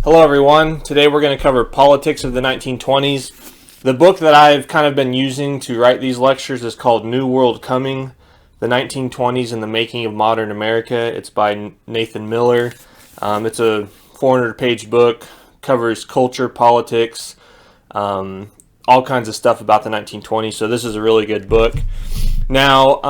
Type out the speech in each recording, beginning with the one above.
Hello everyone. Today we're going to cover Politics of the 1920s. The book that I've kind of been using to write these lectures is called New World Coming, the 1920s and the Making of Modern America. It's by Nathan Miller. It's a 400-page book, covers culture, politics, all kinds of stuff about the 1920s, so this is a really good book. Now,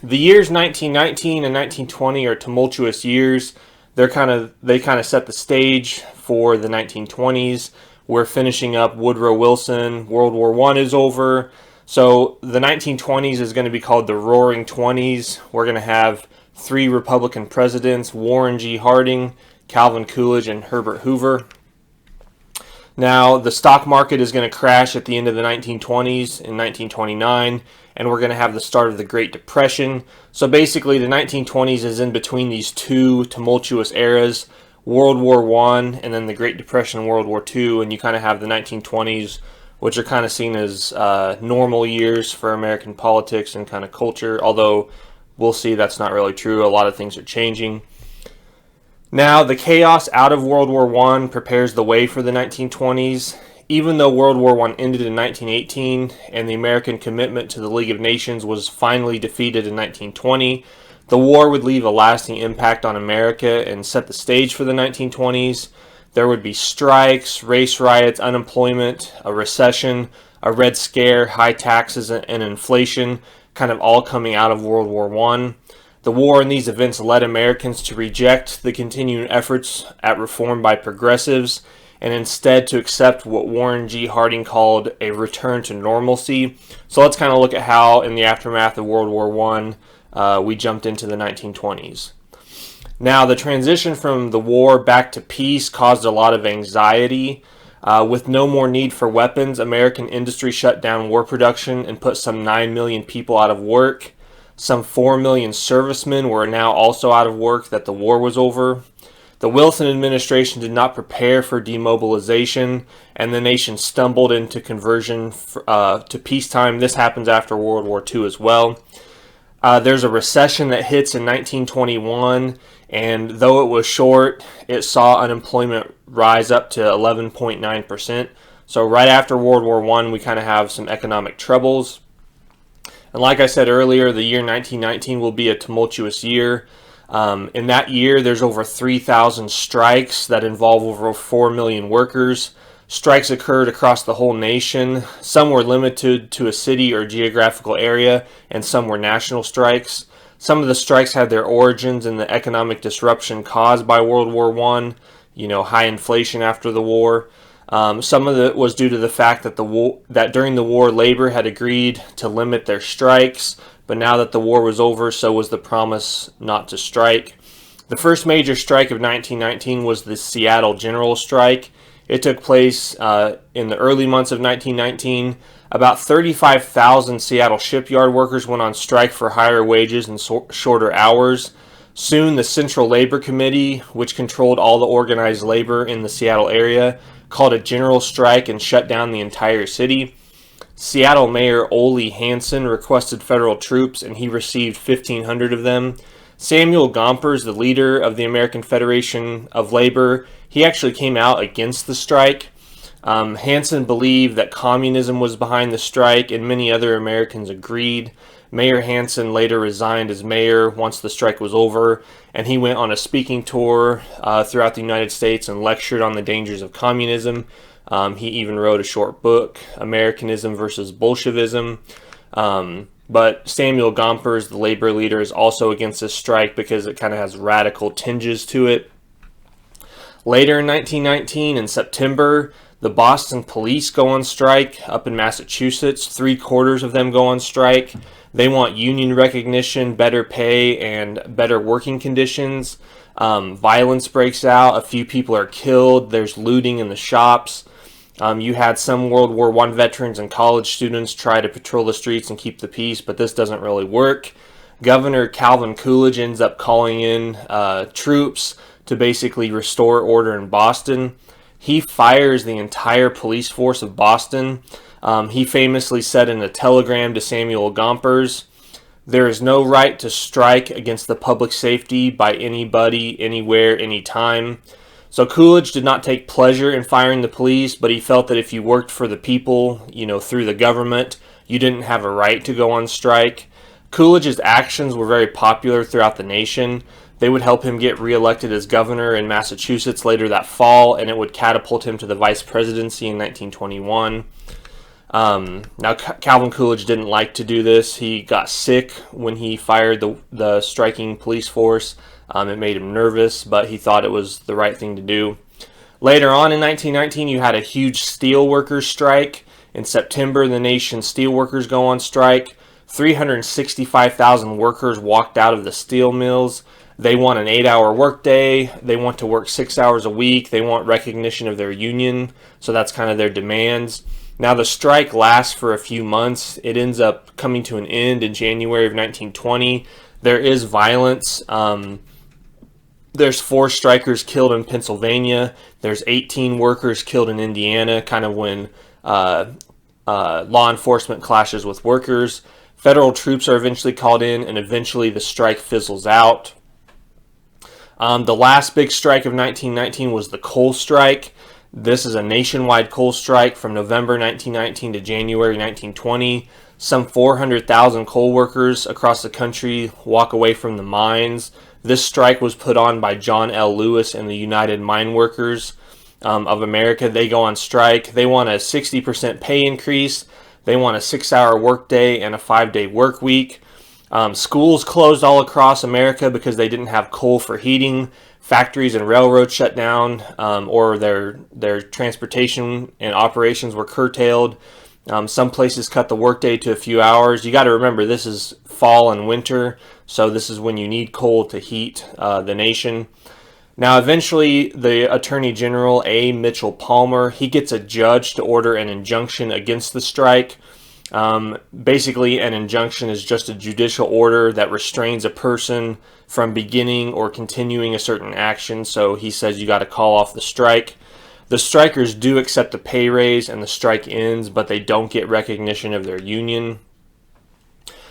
the years 1919 and 1920 are tumultuous years. They kind of set the stage for the 1920s. We're finishing up Woodrow Wilson. World War I is over. So the 1920s is going to be called the Roaring Twenties. We're going to have 3 Republican presidents: Warren G. Harding, Calvin Coolidge, and Herbert Hoover. Now, the stock market is going to crash at the end of the 1920s in 1929, and we're going to have the start of the Great Depression. So basically, the 1920s is in between these two tumultuous eras, World War I and then the Great Depression, World War II, and you kind of have the 1920s, which are kind of seen as normal years for American politics and kind of culture, although we'll see that's not really true. A lot of things are changing. Now, the chaos out of World War I prepares the way for the 1920s. Even though World War I ended in 1918 and the American commitment to the League of Nations was finally defeated in 1920, the war would leave a lasting impact on America and set the stage for the 1920s. There would be strikes, race riots, unemployment, a recession, a Red Scare, high taxes, and inflation, kind of all coming out of World War I. The war and these events led Americans to reject the continuing efforts at reform by progressives and instead to accept what Warren G. Harding called a return to normalcy. So let's kind of look at how, in the aftermath of World War I, we jumped into the 1920s. Now, the transition from the war back to peace caused a lot of anxiety. With no more need for weapons, American industry shut down war production and put some 9 million people out of work. Some 4 million servicemen were now also out of work that the war was over. The Wilson administration did not prepare for demobilization, and the nation stumbled into conversion to peacetime. This happens after World War II as well. There's a recession that hits in 1921, and though it was short, it saw unemployment rise up to 11.9%. So right after World War I, we kind of have some economic troubles. And like I said earlier, the year 1919 will be a tumultuous year. In that year, there's over 3,000 strikes that involve over 4 million workers. Strikes occurred across the whole nation. Some were limited to a city or geographical area, and some were national strikes. Some of the strikes had their origins in the economic disruption caused by World War I, high inflation after the war. Some of it was due to the fact that that during the war, labor had agreed to limit their strikes, but now that the war was over, so was the promise not to strike. The first major strike of 1919 was the Seattle General Strike. It took place in the early months of 1919. About 35,000 Seattle shipyard workers went on strike for higher wages and shorter hours. Soon, the Central Labor Committee, which controlled all the organized labor in the Seattle area, called a general strike and shut down the entire city. Seattle Mayor Ole Hansen requested federal troops, and he received 1,500 of them. Samuel Gompers, the leader of the American Federation of Labor, he actually came out against the strike. Hansen believed that communism was behind the strike, and many other Americans agreed. Mayor Hansen later resigned as mayor once the strike was over, and he went on a speaking tour throughout the United States and lectured on the dangers of communism. He even wrote a short book, Americanism versus Bolshevism. But Samuel Gompers, the labor leader, is also against this strike because it kind of has radical tinges to it. Later in 1919, in September, the Boston police go on strike up in Massachusetts. 3/4 of them go on strike. They want union recognition, better pay, and better working conditions. Violence breaks out. A few people are killed. There's looting in the shops. You had some World War I veterans and college students try to patrol the streets and keep the peace, but this doesn't really work. Governor Calvin Coolidge ends up calling in troops to basically restore order in Boston. He fires the entire police force of Boston. He famously said in a telegram to Samuel Gompers, There is no right to strike against the public safety by anybody, anywhere, anytime. So Coolidge did not take pleasure in firing the police, but he felt that if you worked for the people, through the government, you didn't have a right to go on strike. Coolidge's actions were very popular throughout the nation. They would help him get reelected as governor in Massachusetts later that fall, and it would catapult him to the vice presidency in 1921. Now, Calvin Coolidge didn't like to do this. He got sick when he fired the striking police force. It made him nervous, but he thought it was the right thing to do. Later on in 1919, you had a huge steel workers strike. In September, the nation's steel workers go on strike. 365,000 workers walked out of the steel mills. They want an 8-hour workday. They want to work 6 hours a week. They want recognition of their union. So that's kind of their demands. Now the strike lasts for a few months. It ends up coming to an end in January of 1920. There is violence. There's 4 strikers killed in Pennsylvania. There's 18 workers killed in Indiana, kind of when law enforcement clashes with workers. Federal troops are eventually called in, and eventually the strike fizzles out. The last big strike of 1919 was the coal strike. This is a nationwide coal strike from November 1919 to January 1920. Some 400,000 coal workers across the country walk away from the mines. This strike was put on by John L. Lewis and the United Mine Workers of America. They go on strike. They want a 60% pay increase. They want a 6-hour workday and a 5-day work week. Schools closed all across America because they didn't have coal for heating. Factories and railroads shut down, or their transportation and operations were curtailed. Some places cut the workday to a few hours. You got to remember, this is fall and winter, so this is when you need coal to heat the nation. Now, eventually, the Attorney General, A. Mitchell Palmer, he gets a judge to order an injunction against the strike. Basically, an injunction is just a judicial order that restrains a person from beginning or continuing a certain action. So he says you got to call off the strike. The strikers do accept a pay raise and the strike ends, but they don't get recognition of their union.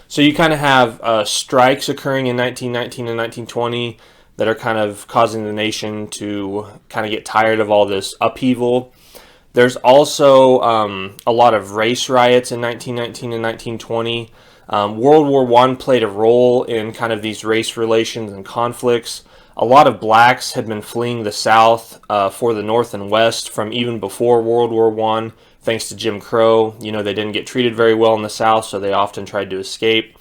So you kind of have strikes occurring in 1919 and 1920 that are kind of causing the nation to kind of get tired of all this upheaval. There's also a lot of race riots in 1919 and 1920. World War I played a role in kind of these race relations and conflicts. A lot of blacks had been fleeing the South for the North and West from even before World War I, thanks to Jim Crow. They didn't get treated very well in the South, so they often tried to escape.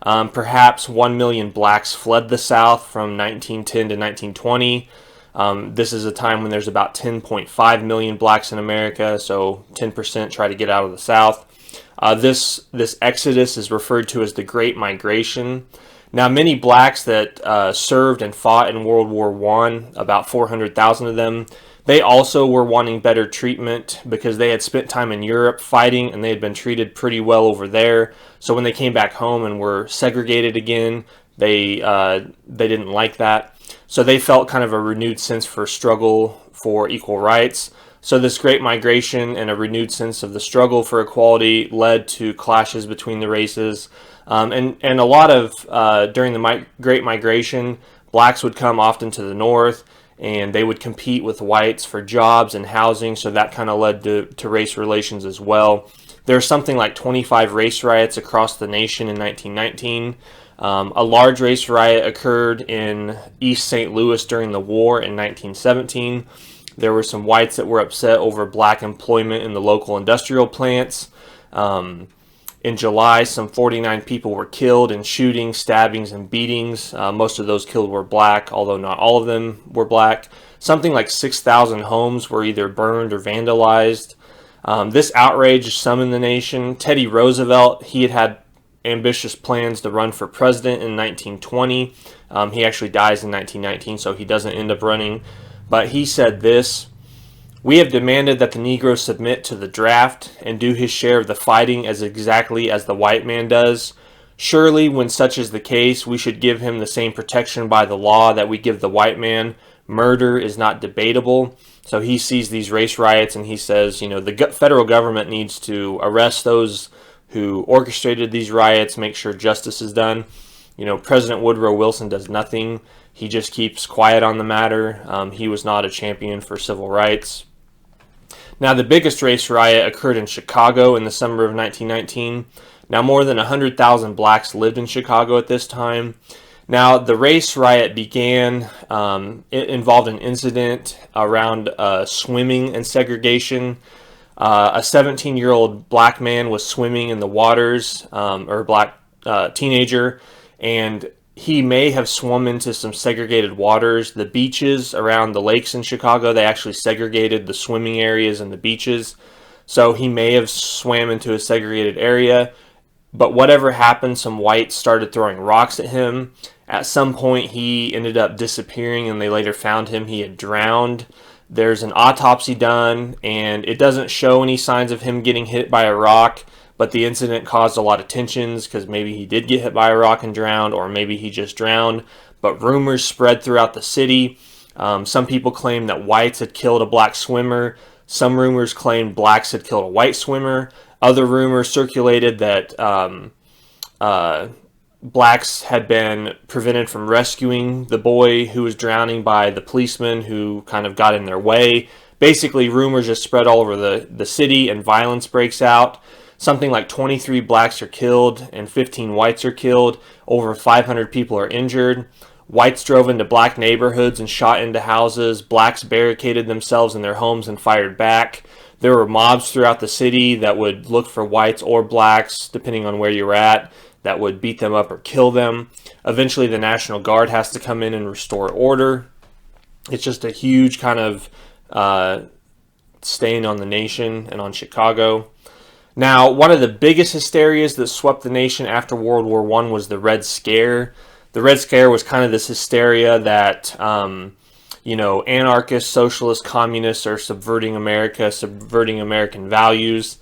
Perhaps 1 million blacks fled the South from 1910 to 1920. This is a time when there's about 10.5 million blacks in America, so 10% try to get out of the South. This exodus is referred to as the Great Migration. Now, many blacks that served and fought in World War I, about 400,000 of them, they also were wanting better treatment because they had spent time in Europe fighting and they had been treated pretty well over there. So when they came back home and were segregated again, they didn't like that. So they felt kind of a renewed sense for struggle for equal rights. So this Great Migration and a renewed sense of the struggle for equality led to clashes between the races. And a lot of, during the Great Migration, blacks would come often to the North and they would compete with whites for jobs and housing. So that kind of led to race relations as well. There's something like 25 race riots across the nation in 1919. A large race riot occurred in East St. Louis during the war in 1917. There were some whites that were upset over black employment in the local industrial plants. In July, some 49 people were killed in shootings, stabbings, and beatings. Most of those killed were black, although not all of them were black. Something like 6,000 homes were either burned or vandalized. This outraged some in the nation. Teddy Roosevelt, he had ambitious plans to run for president in 1920. He actually dies in 1919, so he doesn't end up running. But he said this: "We have demanded that the Negro submit to the draft and do his share of the fighting as exactly as the white man does. Surely, when such is the case, we should give him the same protection by the law that we give the white man. Murder is not debatable." So he sees these race riots and he says, the federal government needs to arrest those who orchestrated these riots, make sure justice is done. President Woodrow Wilson does nothing. He just keeps quiet on the matter. He was not a champion for civil rights. Now, the biggest race riot occurred in Chicago in the summer of 1919. Now, more than 100,000 blacks lived in Chicago at this time. Now, the race riot began, it involved an incident around swimming and segregation. A 17-year-old black man was swimming in the waters, or a black teenager, and he may have swum into some segregated waters. The beaches around the lakes in Chicago, they actually segregated the swimming areas and the beaches. So he may have swam into a segregated area. But whatever happened, some whites started throwing rocks at him. At some point, he ended up disappearing, and they later found him. He had drowned. There's an autopsy done, and it doesn't show any signs of him getting hit by a rock, but the incident caused a lot of tensions because maybe he did get hit by a rock and drowned, or maybe he just drowned. But rumors spread throughout the city. Some people claimed that whites had killed a black swimmer. Some rumors claimed blacks had killed a white swimmer. Other rumors circulated that blacks had been prevented from rescuing the boy who was drowning by the policeman who kind of got in their way. Basically, rumors just spread all over the city, and violence breaks out. Something like 23 blacks are killed and 15 whites are killed. Over 500 people are injured. Whites drove into black neighborhoods and shot into houses. Blacks barricaded themselves in their homes and fired back. There were mobs throughout the city that would look for whites or blacks, depending on where you're at, that would beat them up or kill them. Eventually, the National Guard has to come in and restore order. It's just a huge kind of stain on the nation and on Chicago. Now, one of the biggest hysterias that swept the nation after World War I was the Red Scare. The Red Scare was kind of this hysteria that anarchists, socialists, communists are subverting America, subverting American values.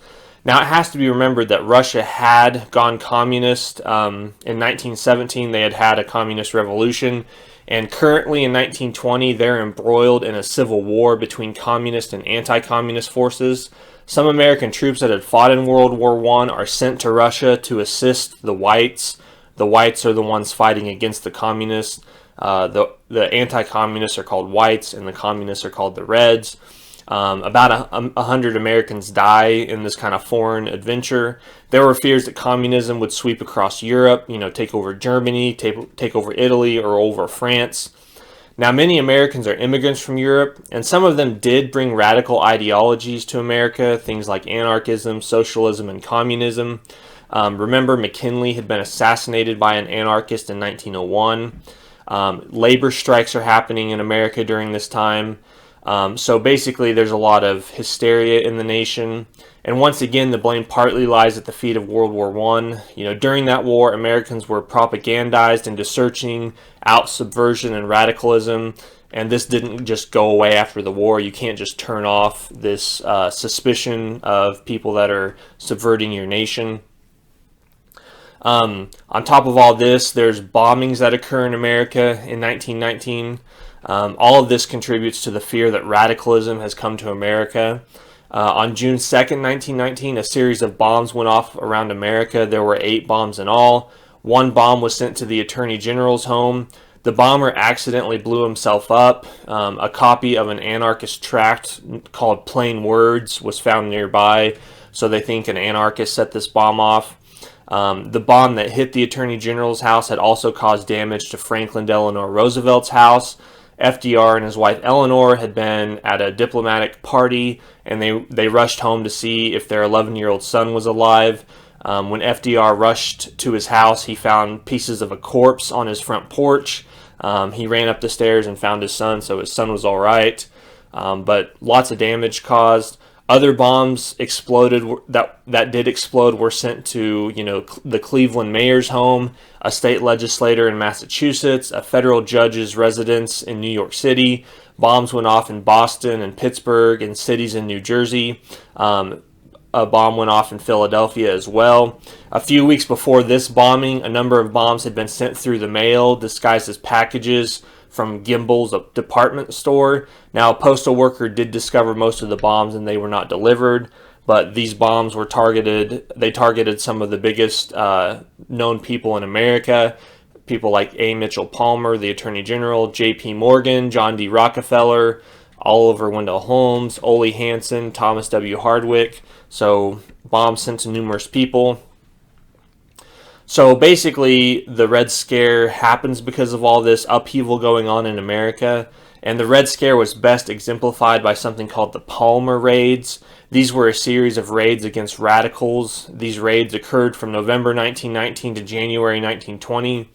Now, it has to be remembered that Russia had gone communist. In 1917, they had a communist revolution. And currently in 1920, they're embroiled in a civil war between communist and anti-communist forces. Some American troops that had fought in World War I are sent to Russia to assist the whites. The whites are the ones fighting against the communists. The anti-communists are called whites, and the communists are called the reds. About 100 Americans die in this kind of foreign adventure. There were fears that communism would sweep across Europe, take over Germany, take over Italy, or over France. Now, many Americans are immigrants from Europe, and some of them did bring radical ideologies to America, things like anarchism, socialism, and communism. Remember, McKinley had been assassinated by an anarchist in 1901. Labor strikes are happening in America during this time. So basically, there's a lot of hysteria in the nation. And once again, the blame partly lies at the feet of World War I. During that war, Americans were propagandized into searching out subversion and radicalism. And this didn't just go away after the war. You can't just turn off this suspicion of people that are subverting your nation. On top of all this, there's bombings that occur in America in 1919. All of this contributes to the fear that radicalism has come to America. On June 2nd, 1919, a series of bombs went off around America. There were 8 bombs in all. One bomb was sent to the Attorney General's home. The bomber accidentally blew himself up. A copy of an anarchist tract called Plain Words was found nearby, so they think an anarchist set this bomb off. The bomb that hit the Attorney General's house had also caused damage to Franklin Delano Roosevelt's house. FDR and his wife Eleanor had been at a diplomatic party, and they rushed home to see if their 11-year-old son was alive. When FDR rushed to his house, he found pieces of a corpse on his front porch. He ran up the stairs and found his son, so his son was all right. But lots of damage caused. Other bombs exploded that did explode were sent to the Cleveland mayor's home, a state legislator in Massachusetts, a federal judge's residence in New York City. Bombs went off in Boston and Pittsburgh and cities in New Jersey. A bomb went off in Philadelphia as well. A few weeks before this bombing, a number of bombs had been sent through the mail disguised as packages from Gimbel's department store. Now, a postal worker did discover most of the bombs and they were not delivered, but these bombs were targeted. They targeted some of the biggest known people in America, people like A. Mitchell Palmer, the Attorney General, J.P. Morgan, John D. Rockefeller, Oliver Wendell Holmes, Ole Hansen, Thomas W. Hardwick. So bombs sent to numerous people. So basically, the Red Scare happens because of all this upheaval going on in America. And the Red Scare was best exemplified by something called the Palmer Raids. These were a series of raids against radicals. These raids occurred from November 1919 to January 1920.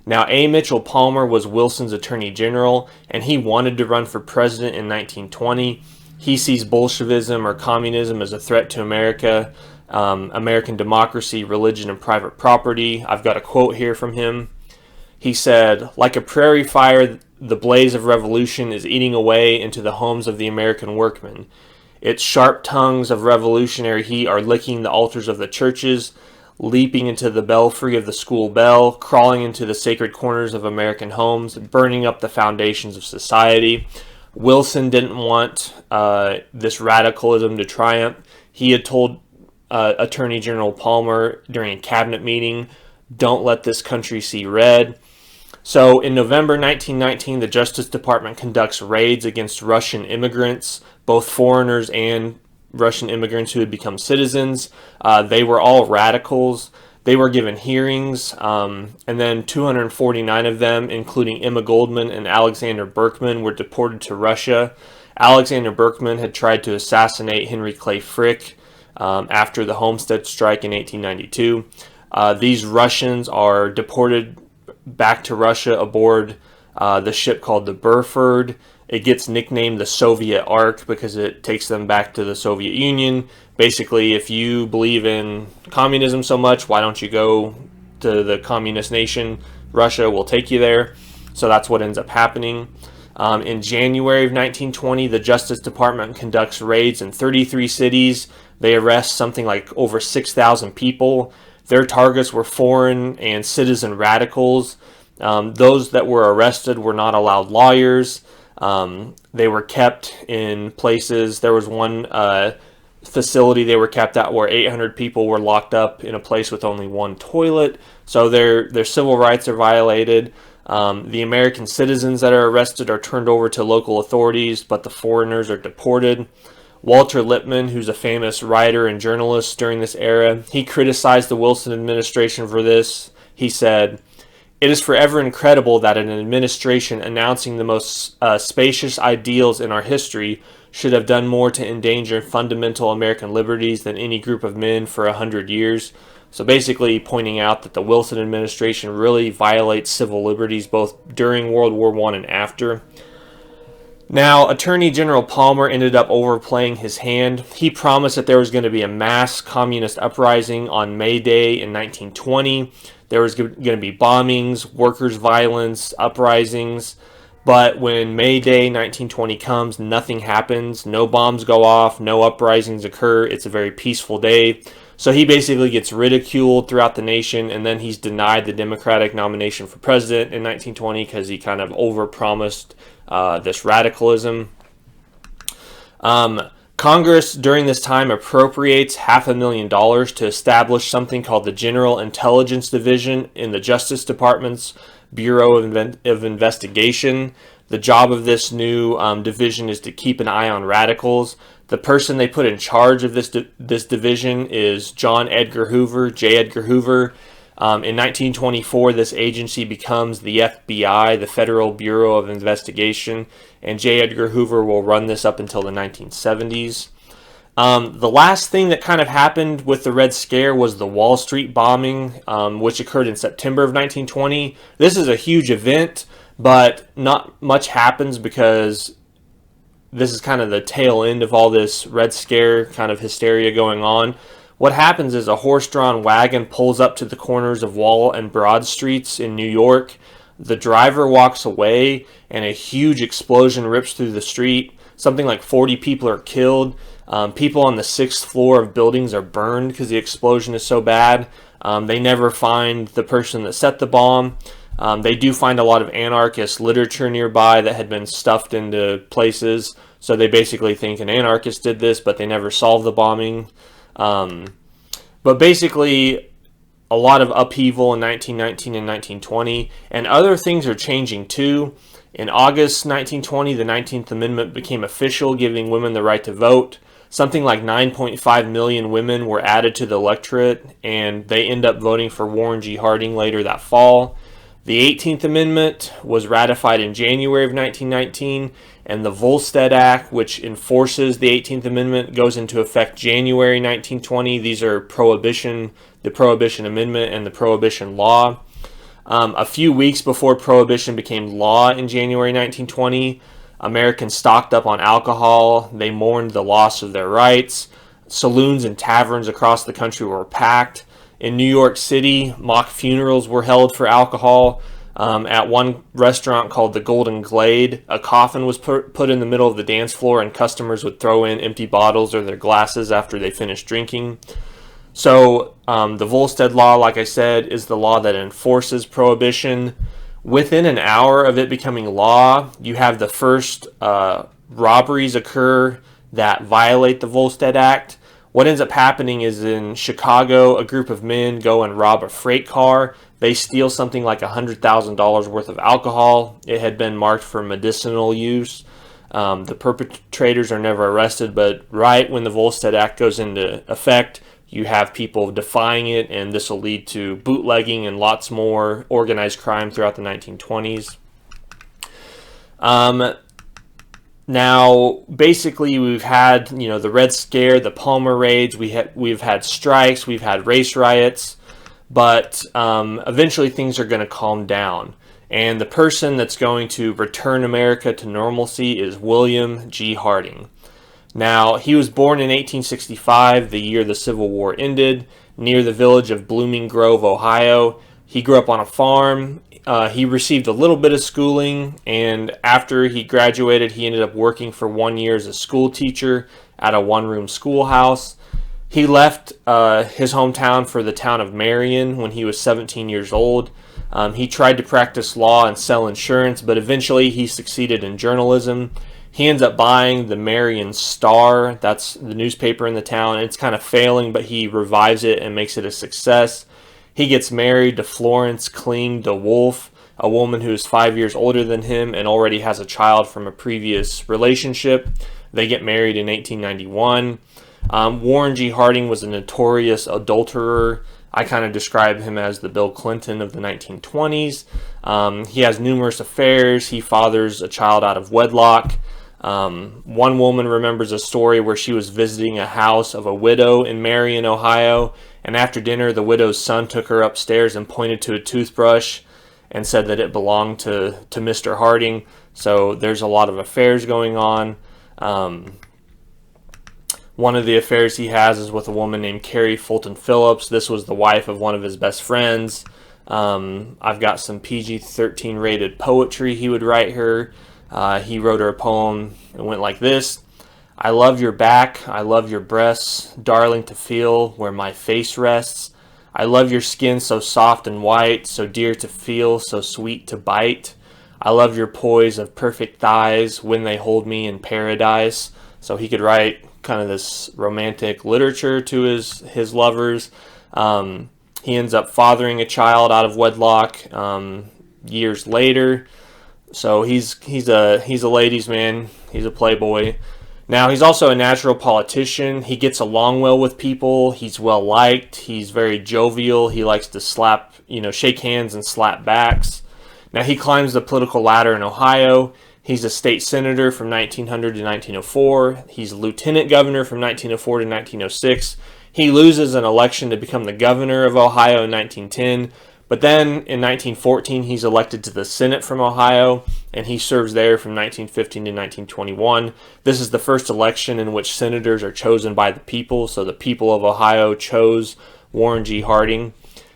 Now, A. Mitchell Palmer was Wilson's Attorney General, and he wanted to run for president in 1920. He sees Bolshevism or communism as a threat to America, American democracy, religion, and private property. I've got a quote here from him. He said, "Like a prairie fire, the blaze of revolution is eating away into the homes of the American workmen. Its sharp tongues of revolutionary heat are licking the altars of the churches, leaping into the belfry of the school bell, crawling into the sacred corners of American homes, burning up the foundations of society." Wilson didn't want this radicalism to triumph. He had told Attorney General Palmer during a cabinet meeting, "Don't let this country see red." So in November 1919, the Justice Department conducts raids against Russian immigrants, both foreigners and Russian immigrants who had become citizens. They were all radicals. They were given hearings, and then 249 of them, including Emma Goldman and Alexander Berkman, were deported to Russia. Alexander Berkman had tried to assassinate Henry Clay Frick after the Homestead Strike in 1892. These Russians are deported back to Russia aboard the ship called the Burford. It gets nicknamed the Soviet Ark because it takes them back to the Soviet Union. Basically, if you believe in communism so much, why don't you go to the communist nation? Russia will take you there. So that's what ends up happening. In January of 1920, the Justice Department conducts raids in 33 cities. They arrest something like over 6,000 people. Their targets were foreign and citizen radicals. Those that were arrested were not allowed lawyers. They were kept in places. There was one facility they were kept at where 800 people were locked up in a place with only one toilet. So their civil rights are violated. The American citizens that are arrested are turned over to local authorities, but the foreigners are deported. Walter Lippmann, who's a famous writer and journalist during this era, he criticized the Wilson administration for this. He said, "It is forever incredible that an administration announcing the most spacious ideals in our history should have done more to endanger fundamental American liberties than any group of men for 100 years. So basically pointing out that the Wilson administration really violates civil liberties both during World War I and after. Now, Attorney General Palmer ended up overplaying his hand. He promised that there was going to be a mass communist uprising on May Day in 1920. There was going to be bombings, workers' violence, uprisings. But when May Day 1920 comes, nothing happens. No bombs go off. No uprisings occur. It's a very peaceful day. So he basically gets ridiculed throughout the nation, and then he's denied the Democratic nomination for president in 1920 because he kind of overpromised this radicalism. Congress during this time appropriates $500,000 to establish something called the General Intelligence Division in the Justice Department's Bureau of Investigation. The job of this new division is to keep an eye on radicals. The person they put in charge of this division is John Edgar Hoover, J. Edgar Hoover. In 1924, this agency becomes the FBI, the Federal Bureau of Investigation, and J. Edgar Hoover will run this up until the 1970s. The last thing that kind of happened with the Red Scare was the Wall Street bombing, which occurred in September of 1920. This is a huge event, but not much happens because this is kind of the tail end of all this Red Scare kind of hysteria going on. What happens is a horse-drawn wagon pulls up to the corners of Wall and Broad Streets in New York. The driver walks away, and a huge explosion rips through the street. Something like 40 people are killed. People on the 6th floor of buildings are burned because the explosion is so bad. They never find the person that set the bomb. They do find a lot of anarchist literature nearby that had been stuffed into places. So they basically think an anarchist did this, but they never solved the bombing. But basically, a lot of upheaval in 1919 and 1920, and other things are changing too. In August 1920, the 19th Amendment became official, giving women the right to vote. Something like 9.5 million women were added to the electorate, and they end up voting for Warren G. Harding later that fall. The 18th Amendment was ratified in January of 1919, and the Volstead Act, which enforces the 18th Amendment, goes into effect January 1920. These are the Prohibition Amendment and the Prohibition Law. A few weeks before Prohibition became law in January 1920, Americans stocked up on alcohol. They mourned the loss of their rights. Saloons and taverns across the country were packed. In New York City, mock funerals were held for alcohol. At one restaurant called the Golden Glade, a coffin was put in the middle of the dance floor, and customers would throw in empty bottles or their glasses after they finished drinking. So the Volstead Law, like I said, is the law that enforces prohibition. Within an hour of it becoming law, you have the first robberies occur that violate the Volstead Act. What ends up happening is in Chicago, a group of men go and rob a freight car. They steal something like $100,000 worth of alcohol. It had been marked for medicinal use. The perpetrators are never arrested, but right when the Volstead Act goes into effect, you have people defying it, and this will lead to bootlegging and lots more organized crime throughout the 1920s. Now, basically, we've had, the Red Scare, the Palmer raids, we've had strikes, we've had race riots, but eventually things are going to calm down. And the person that's going to return America to normalcy is William G. Harding. Now, he was born in 1865, the year the Civil War ended, near the village of Blooming Grove, Ohio. He grew up on a farm. He received a little bit of schooling, and after he graduated, he ended up working for 1 year as a school teacher at a one-room schoolhouse. He left his hometown for the town of Marion when he was 17 years old. He tried to practice law and sell insurance, but eventually he succeeded in journalism. He ends up buying the Marion Star. That's the newspaper in the town. It's kind of failing, but he revives it and makes it a success. He gets married to Florence Kling de Wolf, a woman who is 5 years older than him and already has a child from a previous relationship. They get married in 1891. Warren G. Harding was a notorious adulterer. I kind of describe him as the Bill Clinton of the 1920s. He has numerous affairs. He fathers a child out of wedlock. One woman remembers a story where she was visiting a house of a widow in Marion, Ohio, and after dinner the widow's son took her upstairs and pointed to a toothbrush and said that it belonged to Mr. Harding. So there's a lot of affairs going on. One of the affairs he has is with a woman named Carrie Fulton Phillips. This was the wife of one of his best friends. I've got some PG-13 rated poetry he would write her. He wrote her a poem. It went like this: I love your back, I love your breasts, darling to feel where my face rests. I love your skin so soft and white, so dear to feel, so sweet to bite. I love your poise of perfect thighs when they hold me in paradise. So he could write kind of this romantic literature to his lovers. He ends up fathering a child out of wedlock years later. So he's a ladies' man. He's a playboy. Now he's also a natural politician. He gets along well with people. He's well liked. He's very jovial. He likes to shake hands and slap backs. Now he climbs the political ladder in Ohio. He's a state senator from 1900 to 1904. He's lieutenant governor from 1904 to 1906. He loses an election to become the governor of Ohio in 1910. But then in 1914, he's elected to the Senate from Ohio, and he serves there from 1915 to 1921. This is the first election in which senators are chosen by the people. So the people of Ohio chose Warren G. Harding.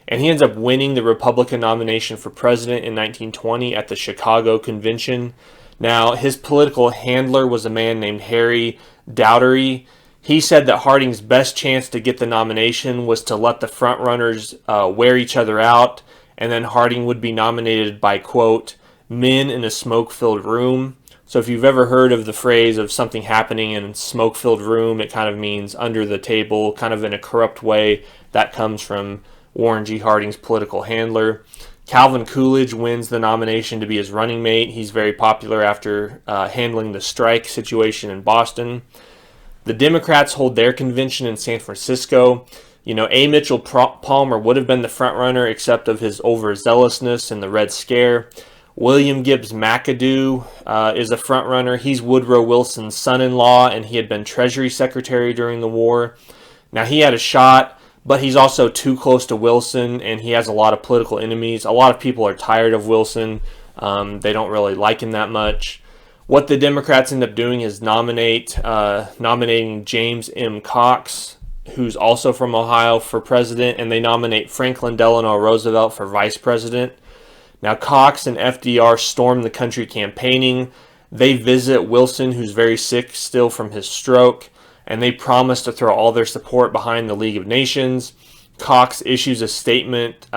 And he ends up winning the Republican nomination for president in 1920 at the Chicago Convention. Now, his political handler was a man named Harry Dougherty. He said that Harding's best chance to get the nomination was to let the frontrunners wear each other out, and then Harding would be nominated by, quote, men in a smoke-filled room. So if you've ever heard of the phrase of something happening in a smoke-filled room, it kind of means under the table, kind of in a corrupt way. That comes from Warren G. Harding's political handler. Calvin Coolidge wins the nomination to be his running mate. He's very popular after handling the strike situation in Boston. The Democrats hold their convention in San Francisco. A. Mitchell Palmer would have been the front runner except of his overzealousness in the Red Scare. William Gibbs McAdoo is a front runner. He's Woodrow Wilson's son-in-law, and he had been Treasury Secretary during the war. Now, he had a shot, but he's also too close to Wilson, and he has a lot of political enemies. A lot of people are tired of Wilson. They don't really like him that much. What the Democrats end up doing is nominating James M. Cox, who's also from Ohio, for president, and they nominate Franklin Delano Roosevelt for vice president. Now, Cox and FDR storm the country campaigning. They visit Wilson, who's very sick still from his stroke, and they promise to throw all their support behind the League of Nations. Cox issues a statement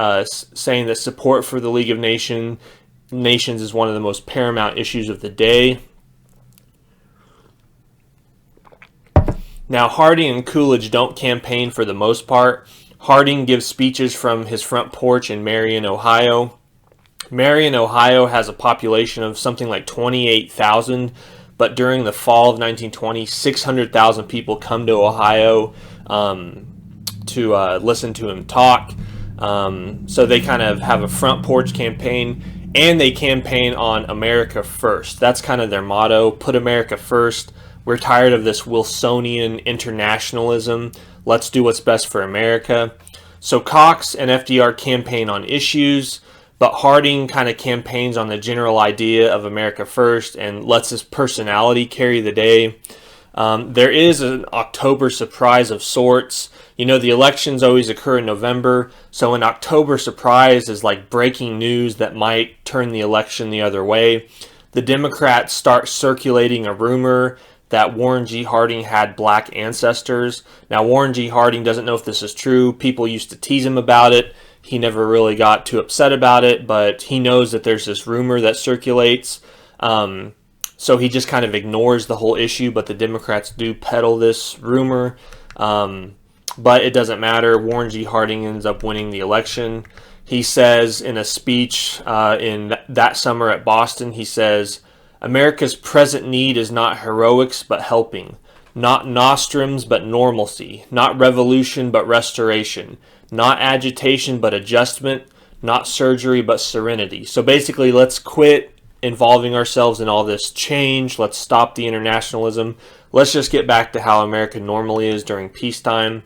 saying that support for the League of Nations is one of the most paramount issues of the day. Now, Harding and Coolidge don't campaign for the most part. Harding gives speeches from his front porch in Marion, Ohio. Marion, Ohio has a population of something like 28,000, but during the fall of 1920, 600,000 people come to Ohio to listen to him talk. So they kind of have a front porch campaign, and they campaign on America first. That's kind of their motto, put America first. We're tired of this Wilsonian internationalism. Let's do what's best for America. So Cox and FDR campaign on issues, but Harding kind of campaigns on the general idea of America first and lets his personality carry the day. There is an October surprise of sorts. The elections always occur in November, so an October surprise is like breaking news that might turn the election the other way. The Democrats start circulating a rumor that Warren G. Harding had black ancestors. Now, Warren G. Harding doesn't know if this is true. People used to tease him about it. He never really got too upset about it, but he knows that there's this rumor that circulates. So he just kind of ignores the whole issue, but the Democrats do peddle this rumor. But it doesn't matter. Warren G. Harding ends up winning the election. He says in a speech in that summer at Boston, he says, "America's present need is not heroics, but helping. Not nostrums, but normalcy. Not revolution, but restoration. Not agitation, but adjustment. Not surgery, but serenity." So basically, let's quit involving ourselves in all this change. Let's stop the internationalism. Let's just get back to how America normally is during peacetime.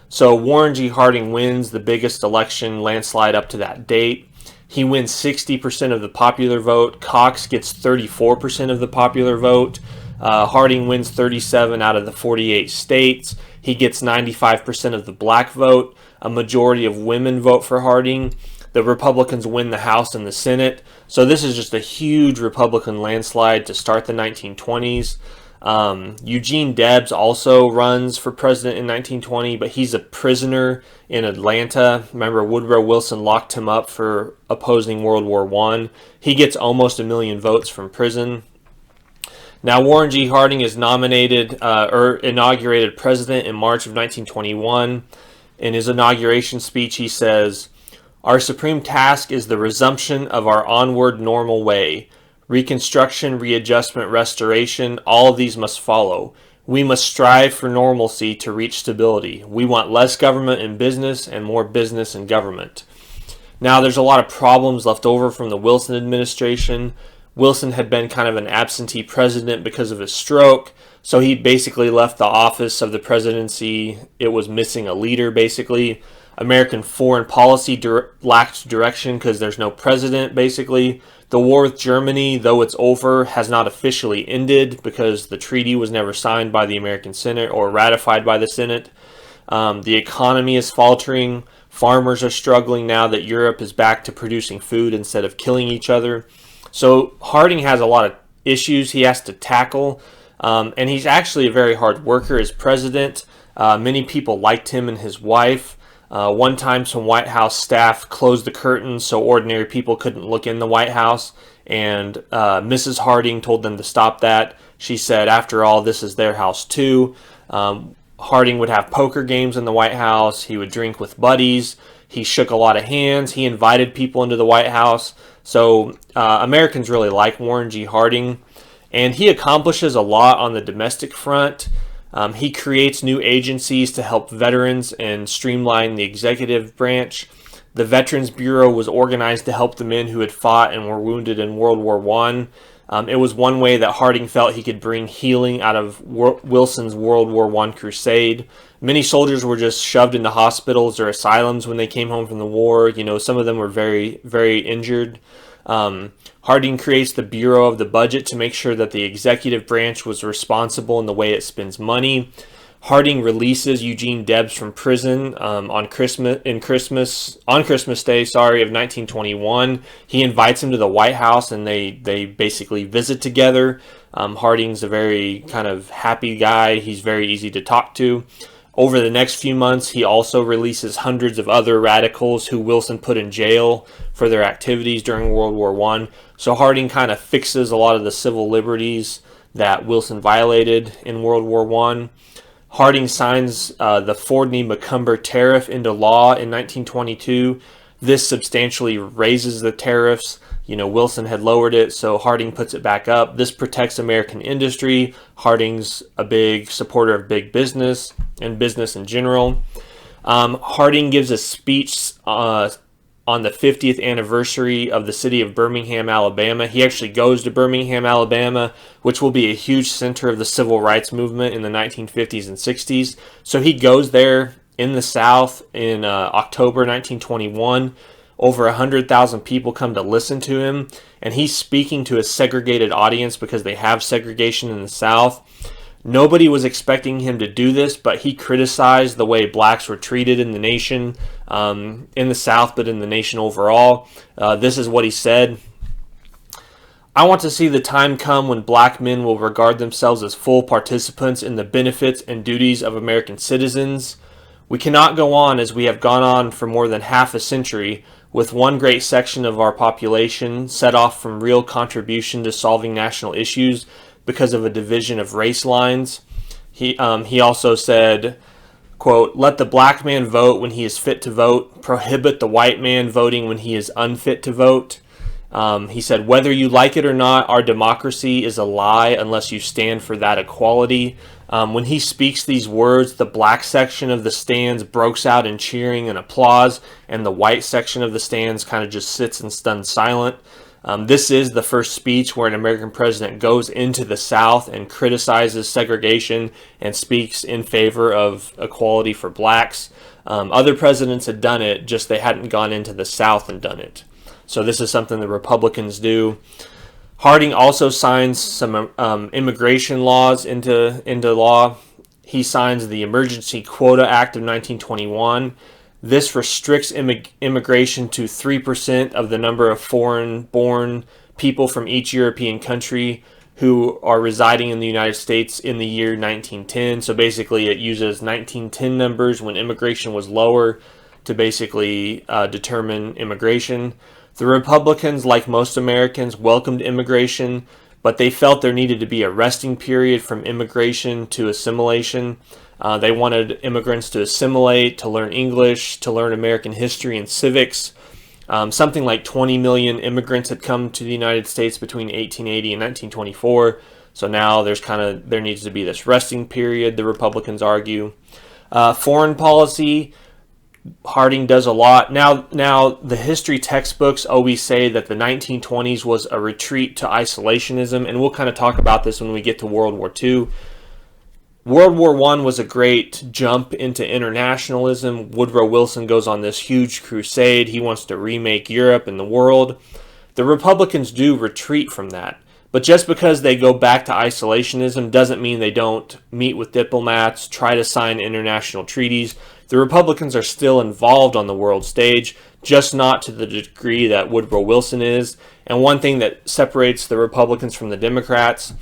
So Warren G. Harding wins the biggest election landslide up to that date. He wins 60% of the popular vote. Cox gets 34% of the popular vote. Harding wins 37 out of the 48 states. He gets 95% of the black vote. A majority of women vote for Harding. The Republicans win the House and the Senate. So this is just a huge Republican landslide to start the 1920s. Eugene Debs also runs for president in 1920, but he's a prisoner in Atlanta. Remember, Woodrow Wilson locked him up for opposing World War I. He gets almost 1 million votes from prison. Now, Warren G. Harding is nominated or inaugurated president in March of 1921. In his inauguration speech, he says, "Our supreme task is the resumption of our onward normal way. Reconstruction, readjustment, restoration, all of these must follow. We must strive for normalcy to reach stability. We want less government in business and more business in government." Now, there's a lot of problems left over from the Wilson administration. Wilson had been kind of an absentee president because of his stroke, so he basically left the office of the presidency. It was missing a leader, basically. American foreign policy lacked direction because there's no president, basically. The war with Germany, though it's over, has not officially ended because the treaty was never signed by the American Senate or ratified by the Senate. The economy is faltering. Farmers are struggling now that Europe is back to producing food instead of killing each other. So Harding has a lot of issues he has to tackle, and he's actually a very hard worker as president. Many people liked him and his wife. One time some White House staff closed the curtains so ordinary people couldn't look in the White House, and Mrs. Harding told them to stop that. She said, after all, this is their house too. Harding would have poker games in the White House. He would drink with buddies. He shook a lot of hands. He invited people into the White House. So Americans really like Warren G. Harding. And he accomplishes a lot on the domestic front. He creates new agencies to help veterans and streamline the executive branch. The Veterans Bureau was organized to help the men who had fought and were wounded in World War I. It was one way that Harding felt he could bring healing out of Wilson's World War I crusade. Many soldiers were just shoved into hospitals or asylums when they came home from the war. Some of them were very, very injured. Harding creates the Bureau of the Budget to make sure that the executive branch was responsible in the way it spends money. Harding releases Eugene Debs from prison on Christmas Day, of 1921. He invites him to the White House, and they basically visit together. Harding's a very kind of happy guy. He's very easy to talk to. Over the next few months, he also releases hundreds of other radicals who Wilson put in jail for their activities during World War I. So Harding kind of fixes a lot of the civil liberties that Wilson violated in World War I. Harding signs the Fordney-McCumber tariff into law in 1922. This substantially raises the tariffs. Wilson had lowered it, so Harding puts it back up. This protects American industry. Harding's a big supporter of big business and business in general. Harding gives a speech on the 50th anniversary of the city of Birmingham, Alabama. He actually goes to Birmingham, Alabama, which will be a huge center of the civil rights movement in the 1950s and 60s. So he goes there in the South in October 1921. Over 100,000 people come to listen to him, and he's speaking to a segregated audience because they have segregation in the South. Nobody was expecting him to do this, but he criticized the way blacks were treated in the nation, in the South, but in the nation overall. This is what he said. I want to see the time come when black men will regard themselves as full participants in the benefits and duties of American citizens. We cannot go on as we have gone on for more than half a century, with one great section of our population set off from real contribution to solving national issues because of a division of race lines. He also said, quote, "Let the black man vote when he is fit to vote. Prohibit the white man voting when he is unfit to vote." He said, "Whether you like it or not, our democracy is a lie unless you stand for that equality." When he speaks these words, the black section of the stands breaks out in cheering and applause, and the white section of the stands kind of just sits in stunned silence. This is the first speech where an American president goes into the South and criticizes segregation and speaks in favor of equality for blacks. Other presidents had done it, just they hadn't gone into the South and done it. So this is something the Republicans do. Harding also signs some immigration laws into law. He signs the Emergency Quota Act of 1921. This restricts immigration to 3% of the number of foreign-born people from each European country who are residing in the United States in the year 1910. So basically it uses 1910 numbers when immigration was lower to basically determine immigration. The Republicans, like most Americans, welcomed immigration, but they felt there needed to be a resting period from immigration to assimilation. They wanted immigrants to assimilate, to learn English, to learn American history and civics. Something like 20 million immigrants had come to the United States between 1880 and 1924. So now there needs to be this resting period, the Republicans argue. Foreign policy, Harding does a lot. Now the history textbooks always say that the 1920s was a retreat to isolationism, and we'll kind of talk about this when we get to World War II. World War I was a great jump into internationalism. Woodrow Wilson goes on this huge crusade. He wants to remake Europe and the world. The Republicans do retreat from that. But just because they go back to isolationism doesn't mean they don't meet with diplomats, try to sign international treaties. The Republicans are still involved on the world stage, just not to the degree that Woodrow Wilson is. And one thing that separates the Republicans from the Democrats,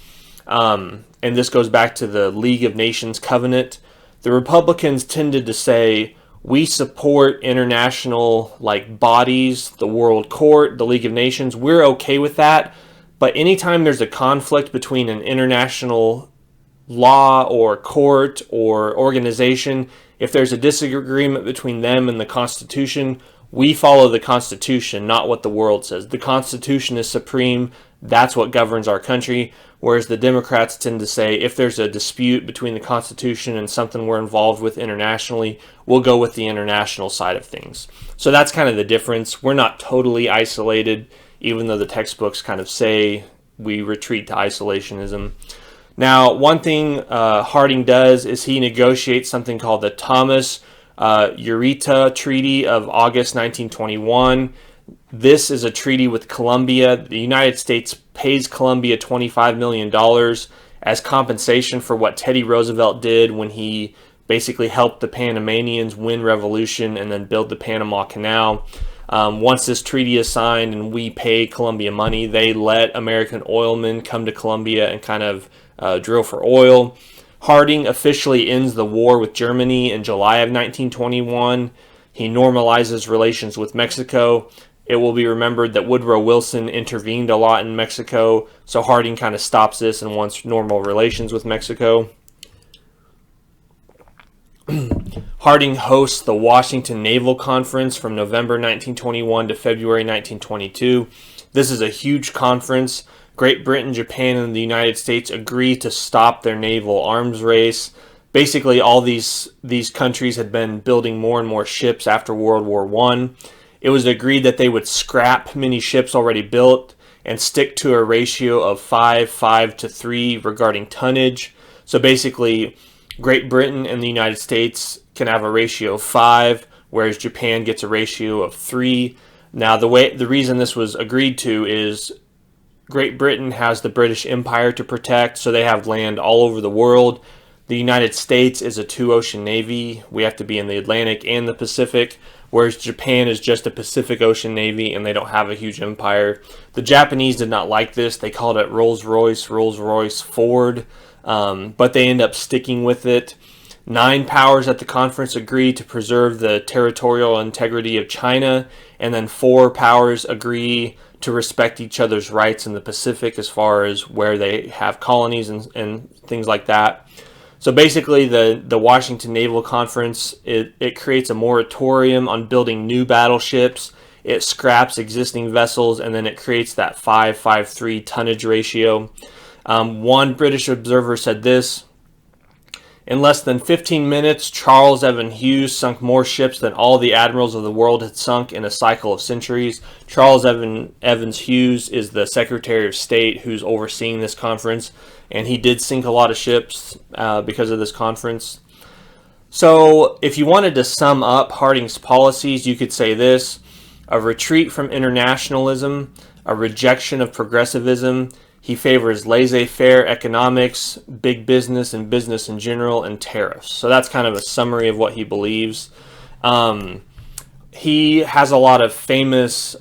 and this goes back to the League of Nations covenant, the Republicans tended to say, we support international bodies, the World Court, the League of Nations. We're okay with that. But anytime there's a conflict between an international law or court or organization, if there's a disagreement between them and the Constitution, we follow the Constitution, not what the world says. The Constitution is supreme. That's what governs our country. Whereas the Democrats tend to say if there's a dispute between the Constitution and something we're involved with internationally, we'll go with the international side of things. So that's kind of the difference. We're not totally isolated, even though the textbooks kind of say we retreat to isolationism. Now, one thing Harding does is he negotiates something called the Thomas Ureta Treaty of August 1921. This is a treaty with Colombia. The United States pays Colombia $25 million as compensation for what Teddy Roosevelt did when he basically helped the Panamanians win revolution and then build the Panama Canal. Once this treaty is signed and we pay Colombia money, they let American oilmen come to Colombia and kind of drill for oil. Harding officially ends the war with Germany in July of 1921. He normalizes relations with Mexico. It will be remembered that Woodrow Wilson intervened a lot in Mexico, so Harding kind of stops this and wants normal relations with Mexico. Harding hosts the Washington Naval Conference from November 1921 to February 1922. This is a huge conference. Great Britain, Japan, and the United States agree to stop their naval arms race. Basically, all these countries had been building more and more ships after World War I. It was agreed that they would scrap many ships already built and stick to a ratio of 5 to 3 regarding tonnage. So basically, Great Britain and the United States can have a ratio of 5, whereas Japan gets a ratio of 3. Now, the reason this was agreed to is Great Britain has the British Empire to protect, so they have land all over the world. The United States is a 2-ocean navy. We have to be in the Atlantic and the Pacific, whereas Japan is just a Pacific Ocean navy and they don't have a huge empire. The Japanese did not like this. They called it Rolls-Royce, Ford, but they end up sticking with it. 9 powers at the conference agree to preserve the territorial integrity of China, and then 4 powers agree to respect each other's rights in the Pacific as far as where they have colonies and things like that. So basically the Washington Naval Conference, it creates a moratorium on building new battleships. It scraps existing vessels, and then it creates that 5-5-3 tonnage ratio. One British observer said this: in less than 15 minutes, Charles Evan Hughes sunk more ships than all the admirals of the world had sunk in a cycle of centuries. Charles Evans Hughes is the Secretary of State who's overseeing this conference, and he did sink a lot of ships because of this conference. So if you wanted to sum up Harding's policies, you could say this: a retreat from internationalism, a rejection of progressivism. He favors laissez-faire economics, big business and business in general, and tariffs. So that's kind of a summary of what he believes. He has a lot of famous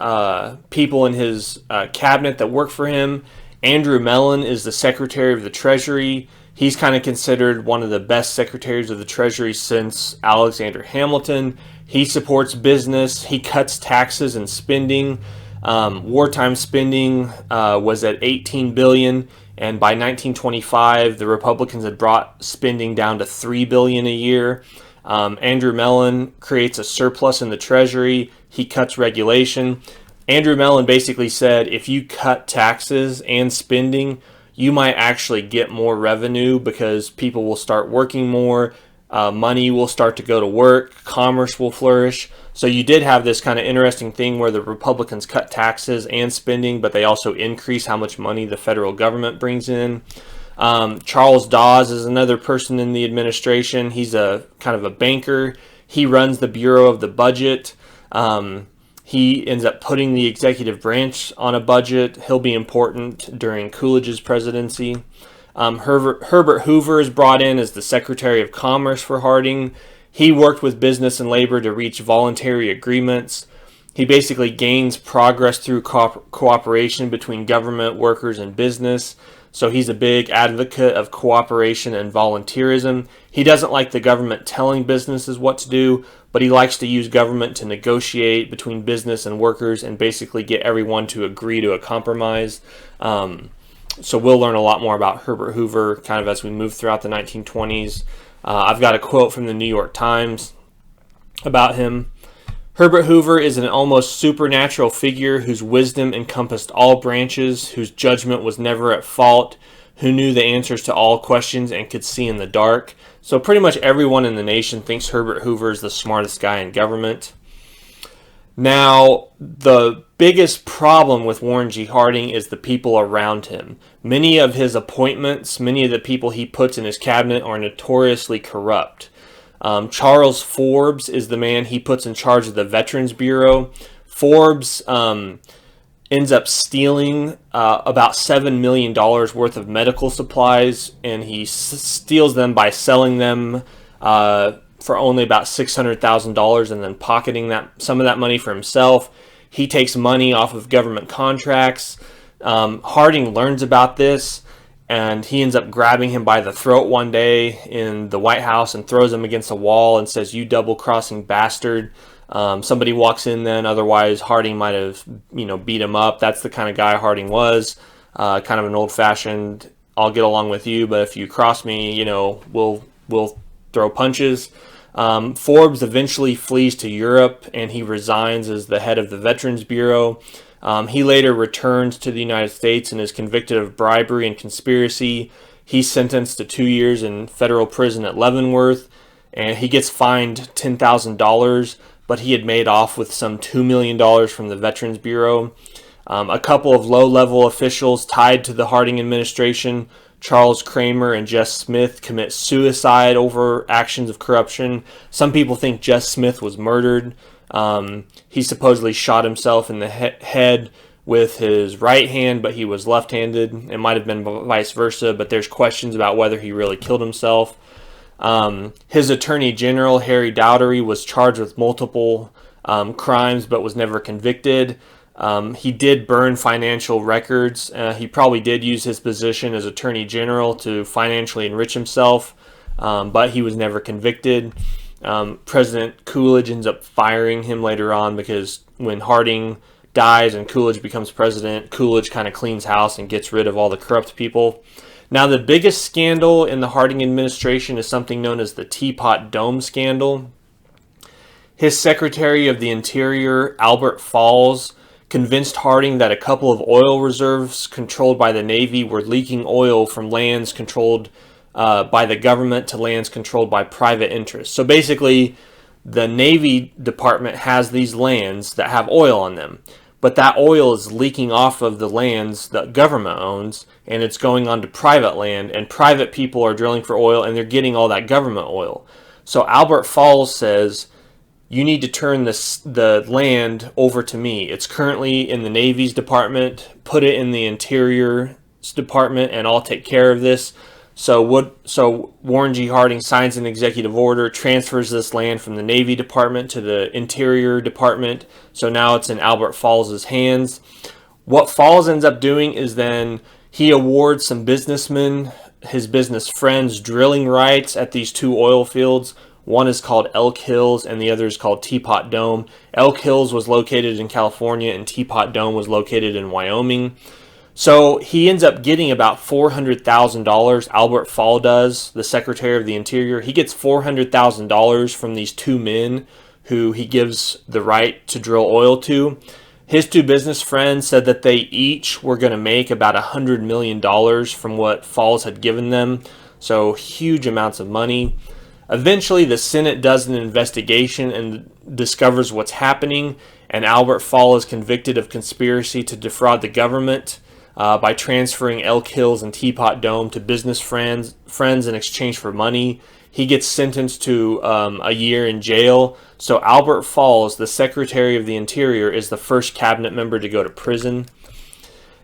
people in his cabinet that work for him. Andrew Mellon is the Secretary of the Treasury. He's kind of considered one of the best secretaries of the Treasury since Alexander Hamilton. He supports business. He cuts taxes and spending. Wartime spending was at $18 billion, and by 1925, the Republicans had brought spending down to $3 billion a year. Andrew Mellon creates a surplus in the Treasury. He cuts regulation. Andrew Mellon basically said, if you cut taxes and spending, you might actually get more revenue because people will start working more. Money will start to go to work. Commerce will flourish. So you did have this kind of interesting thing where the Republicans cut taxes and spending, but they also increase how much money the federal government brings in. Charles Dawes is another person in the administration. He's a kind of a banker. He runs the Bureau of the Budget. He ends up putting the executive branch on a budget. He'll be important during Coolidge's presidency. Herbert Hoover is brought in as the Secretary of Commerce for Harding. He worked with business and labor to reach voluntary agreements. He basically gains progress through cooperation between government workers and business. So he's a big advocate of cooperation and volunteerism. He doesn't like the government telling businesses what to do, but he likes to use government to negotiate between business and workers and basically get everyone to agree to a compromise. So we'll learn a lot more about Herbert Hoover kind of as we move throughout the 1920s. I've got a quote from the New York Times about him. Herbert Hoover is an almost supernatural figure whose wisdom encompassed all branches, whose judgment was never at fault, who knew the answers to all questions and could see in the dark. So pretty much everyone in the nation thinks Herbert Hoover is the smartest guy in government. Now, the biggest problem with Warren G. Harding is the people around him. Many of his appointments, many of the people he puts in his cabinet are notoriously corrupt. Charles Forbes is the man he puts in charge of the Veterans Bureau. Forbes ends up stealing about $7 million worth of medical supplies, and he steals them by selling them for only about $600,000 and then pocketing some of that money for himself. He takes money off of government contracts. Harding learns about this, and he ends up grabbing him by the throat one day in the White House and throws him against a wall and says, "You double-crossing bastard." Somebody walks in then, otherwise Harding might have, beat him up. That's the kind of guy Harding was, kind of an old-fashioned, I'll get along with you, but if you cross me, we'll throw punches. Forbes eventually flees to Europe, and he resigns as the head of the Veterans Bureau. He later returns to the United States and is convicted of bribery and conspiracy. He's sentenced to 2 years in federal prison at Leavenworth, and he gets fined $10,000, but he had made off with some $2 million from the Veterans Bureau. A couple of low-level officials tied to the Harding administration, Charles Kramer and Jess Smith, commit suicide over actions of corruption. Some people think Jess Smith was murdered. He supposedly shot himself in the head with his right hand, but he was left-handed. It might have been vice versa, but there's questions about whether he really killed himself. His attorney general, Harry Dowdery, was charged with multiple crimes but was never convicted. He did burn financial records. He probably did use his position as attorney general to financially enrich himself, but he was never convicted. President Coolidge ends up firing him later on because when Harding dies and Coolidge becomes president, Coolidge kind of cleans house and gets rid of all the corrupt people. Now, the biggest scandal in the Harding administration is something known as the Teapot Dome scandal. His Secretary of the Interior, Albert Falls, convinced Harding that a couple of oil reserves controlled by the Navy were leaking oil from lands controlled by the government to lands controlled by private interests. So basically, the Navy Department has these lands that have oil on them, but that oil is leaking off of the lands that government owns, and it's going onto private land, and private people are drilling for oil, and they're getting all that government oil. So Albert Falls says, you need to turn the land over to me. It's currently in the Navy's department. Put it in the Interior's department, and I'll take care of this. So Warren G. Harding signs an executive order, transfers this land from the Navy Department to the Interior Department. So now it's in Albert Falls' hands. What Falls ends up doing is then he awards some businessmen, his business friends, drilling rights at these two oil fields. One is called Elk Hills and the other is called Teapot Dome. Elk Hills was located in California and Teapot Dome was located in Wyoming. So he ends up getting about $400,000. Albert Fall does, the Secretary of the Interior. He gets $400,000 from these two men who he gives the right to drill oil to. His two business friends said that they each were going to make about $100 million from what Falls had given them. So huge amounts of money. Eventually, the Senate does an investigation and discovers what's happening, and Albert Fall is convicted of conspiracy to defraud the government by transferring Elk Hills and Teapot Dome to business friends in exchange for money. He gets sentenced to a year in jail. So Albert Falls, the Secretary of the Interior, is the first cabinet member to go to prison.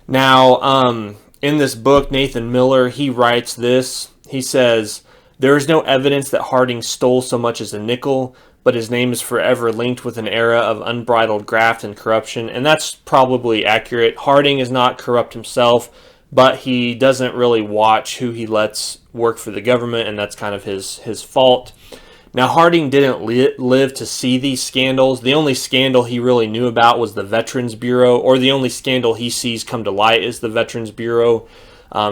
Now, in this book, Nathan Miller, he writes this. He says, there is no evidence that Harding stole so much as a nickel, but his name is forever linked with an era of unbridled graft and corruption, and that's probably accurate. Harding is not corrupt himself, but he doesn't really watch who he lets work for the government, and that's kind of his fault. Now, Harding didn't live to see these scandals. The only scandal he really knew about was the Veterans Bureau, or the only scandal he sees come to light is the Veterans Bureau.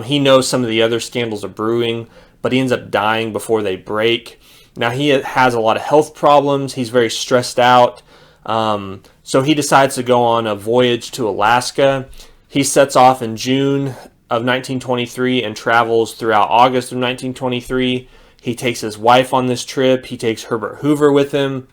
He knows some of the other scandals are brewing, but he ends up dying before they break. Now, he has a lot of health problems. He's very stressed out. So he decides to go on a voyage to Alaska. He sets off in June of 1923 and travels throughout August of 1923. He takes his wife on this trip. He takes Herbert Hoover with him.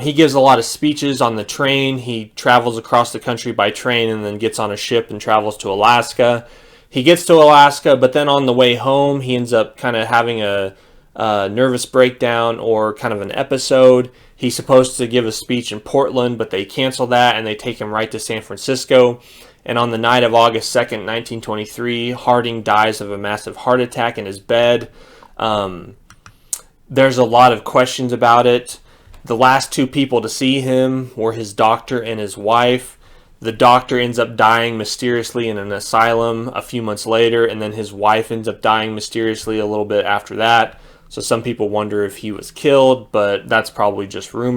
He gives a lot of speeches on the train. He travels across the country by train and then gets on a ship and travels to Alaska. He gets to Alaska, but then on the way home, he ends up kind of having a nervous breakdown or kind of an episode. He's supposed to give a speech in Portland, but they cancel that and they take him right to San Francisco. And on the night of August 2nd, 1923, Harding dies of a massive heart attack in his bed. There's a lot of questions about it. The last two people to see him were his doctor and his wife. The doctor ends up dying mysteriously in an asylum a few months later, and then his wife ends up dying mysteriously a little bit after that. So some people wonder if he was killed, but that's probably just rumor.